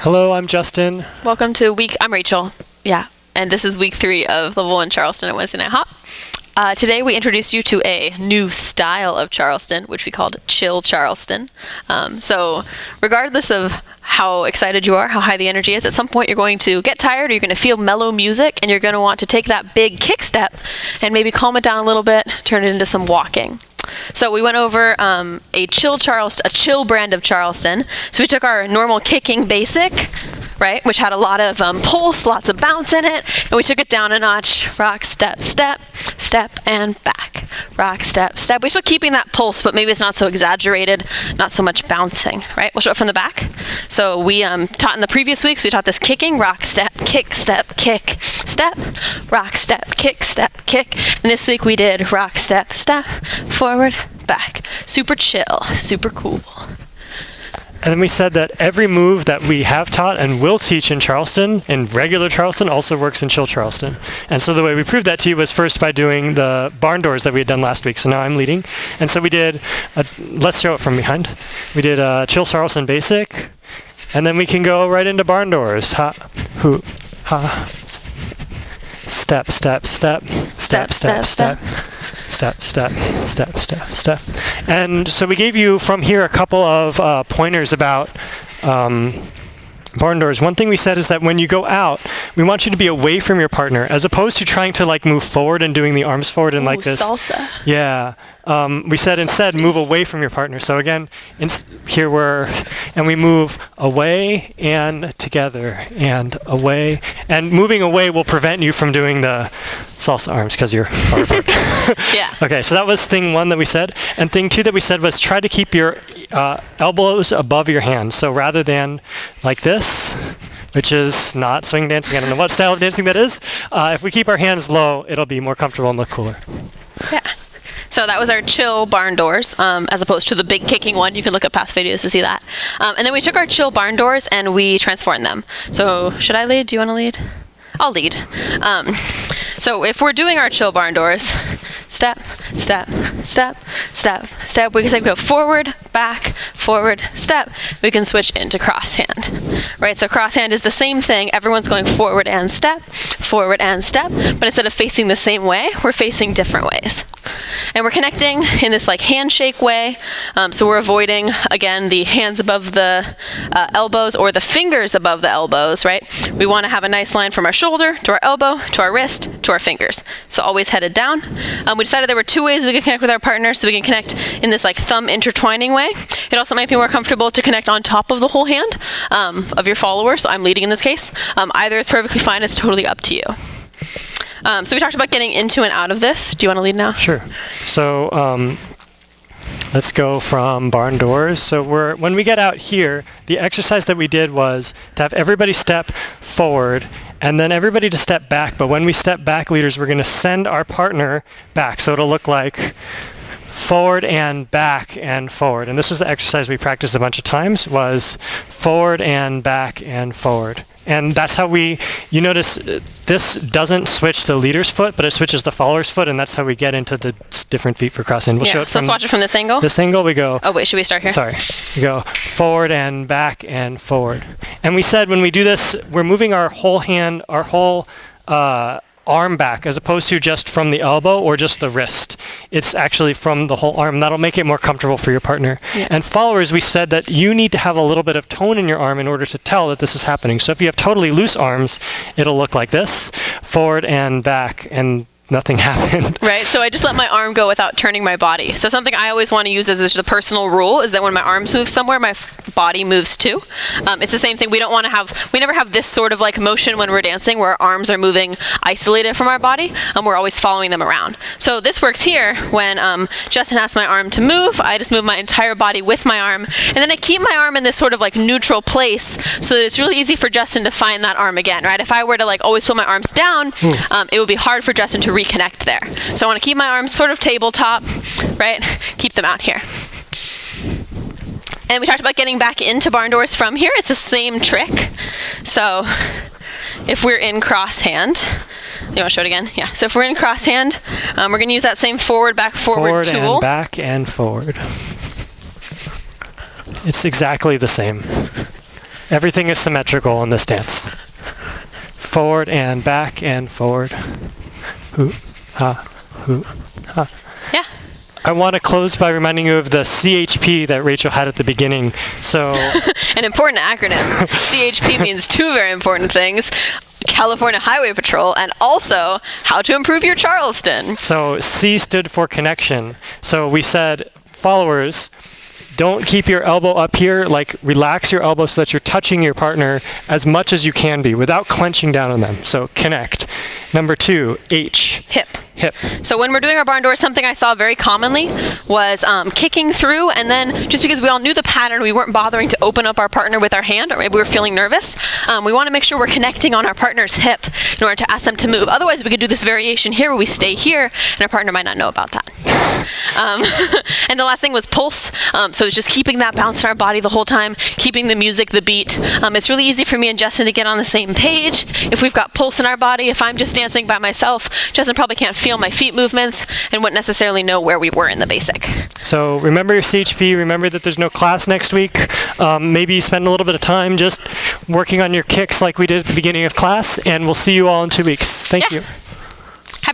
Hello, I'm Justin. Welcome to I'm Rachel. Yeah, and this is week 3 of Level 1 Charleston at Wednesday Night Hop. Today we introduced you to a new style of Charleston, which we called Chill Charleston. So regardless of how excited you are, how high the energy is, at some point you're going to get tired, or you're going to feel mellow music, and you're going to want to take that big kick step and maybe calm it down a little bit, turn it into some walking. So we went over a chill brand of Charleston. So we took our normal kicking basic, right, which had a lot of pulse, lots of bounce in it, and we took it down a notch. Rock, step, step, step, and back. Rock, step, step. We're still keeping that pulse, but maybe it's not so exaggerated, not so much bouncing, right? We'll show it from the back. So we taught in the previous weeks, we taught this kicking, rock, step, kick, step, rock, step, kick. And this week we did rock, step, forward, back. Super chill, super cool. And then we said that every move that we have taught and will teach in Charleston, in regular Charleston, also works in Chill Charleston. And so the way we proved that to you was first by doing the barn doors that we had done last week. So now I'm leading. And so we did, let's show it from behind. We did a Chill Charleston basic, and then we can go right into barn doors. Ha, hoo, ha. Step, step, step, step, step, step. Step, step, step, step, step. And so we gave you from here a couple of pointers about barn doors. One thing we said is that when you go out, we want you to be away from your partner, as opposed to trying to like move forward and doing the arms forward and like this. Salsa. Yeah. We said instead move away from your partner. So again, and we move away and together and away. And moving away will prevent you from doing the salsa arms because you're far apart. Yeah. Okay, so that was thing 1 that we said. And thing 2 that we said was try to keep your elbows above your hands. So rather than like this, which is not swing dancing, I don't know what style of dancing that is. If we keep our hands low, it'll be more comfortable and look cooler. Yeah. So that was our chill barn doors, as opposed to the big kicking one. You can look at past videos to see that. And then we took our chill barn doors and we transformed them. So should I lead? Do you want to lead? I'll lead. So if we're doing our chill barn doors, step, step, step, step, step. We can go forward, back, forward, step. We can switch into cross hand, right? So cross hand is the same thing. Everyone's going forward and step, but instead of facing the same way, we're facing different ways. And we're connecting in this like handshake way. So we're avoiding, again, the hands above the elbows or the fingers above the elbows, right? We want to have a nice line from our shoulder to our elbow, to our wrist, to our fingers. So always headed down. We decided there were 2 ways we could connect with our partner. So we can connect in this like thumb intertwining way. It also might be more comfortable to connect on top of the whole hand of your follower. So I'm leading in this case. Either is perfectly fine. It's totally up to you. So we talked about getting into and out of this. Do you want to lead now? Sure. So let's go from barn doors. So when we get out here, the exercise that we did was to have everybody step forward and then everybody to step back. But when we step back, leaders, we're going to send our partner back. So it'll look like forward and back and forward. And this was the exercise we practiced a bunch of times, was forward and back and forward. And that's how you notice this doesn't switch the leader's foot, but it switches the follower's foot, and that's how we get into the different feet for cross-hand. We'll show it so let's watch it from this angle. This angle, we go... Oh, wait, should we start here? Sorry. We go forward and back and forward. And we said when we do this, we're moving our whole hand, our whole arm back, as opposed to just from the elbow or just the wrist. It's actually from the whole arm. That'll make it more comfortable for your partner. Yeah. And followers, we said that you need to have a little bit of tone in your arm in order to tell that this is happening. So if you have totally loose arms, it'll look like this, forward and back, and nothing happened. Right, so I just let my arm go without turning my body. So something I always want to use as just a personal rule is that when my arms move somewhere, my body moves too. It's the same thing. We never have this sort of like motion when we're dancing where our arms are moving isolated from our body. We're always following them around. So this works here when Justin asks my arm to move. I just move my entire body with my arm, and then I keep my arm in this sort of like neutral place so that it's really easy for Justin to find that arm again, right? If I were to like always put my arms down, it would be hard for Justin to reconnect there. So I want to keep my arms sort of tabletop, right? Keep them out here. And we talked about getting back into barn doors from here. It's the same trick. So if we're in cross hand, you want to show it again? Yeah. So if we're in cross hand, we're going to use that same forward, back, forward tool. Forward and back and forward. It's exactly the same. Everything is symmetrical in this dance. Forward and back and forward. Hoo, ha, hoo, ha. Yeah. I want to close by reminding you of the CHP that Rachel had at the beginning. So, An important acronym. CHP means two very important things. California Highway Patrol, and also how to improve your Charleston. so C stood for connection. So we said, followers, don't keep your elbow up here. Like, relax your elbow so that you're touching your partner as much as you can be without clenching down on them. So connect. Number 2, H. Hip. Hip. So when we're doing our barn doors, something I saw very commonly was kicking through, and then just because we all knew the pattern, we weren't bothering to open up our partner with our hand, or maybe we were feeling nervous. We want to make sure we're connecting on our partner's hip in order to ask them to move. Otherwise, we could do this variation here where we stay here, and our partner might not know about that. And the last thing was pulse. So it's just keeping that bounce in our body the whole time, keeping the music, the beat. It's really easy for me and Justin to get on the same page. If we've got pulse in our body, if I'm just dancing by myself, Justin probably can't feel my feet movements and wouldn't necessarily know where we were in the basic. So remember your CHP. Remember that there's no class next week. Maybe spend a little bit of time just working on your kicks like we did at the beginning of class, and we'll see you all in 2 weeks. Thank you.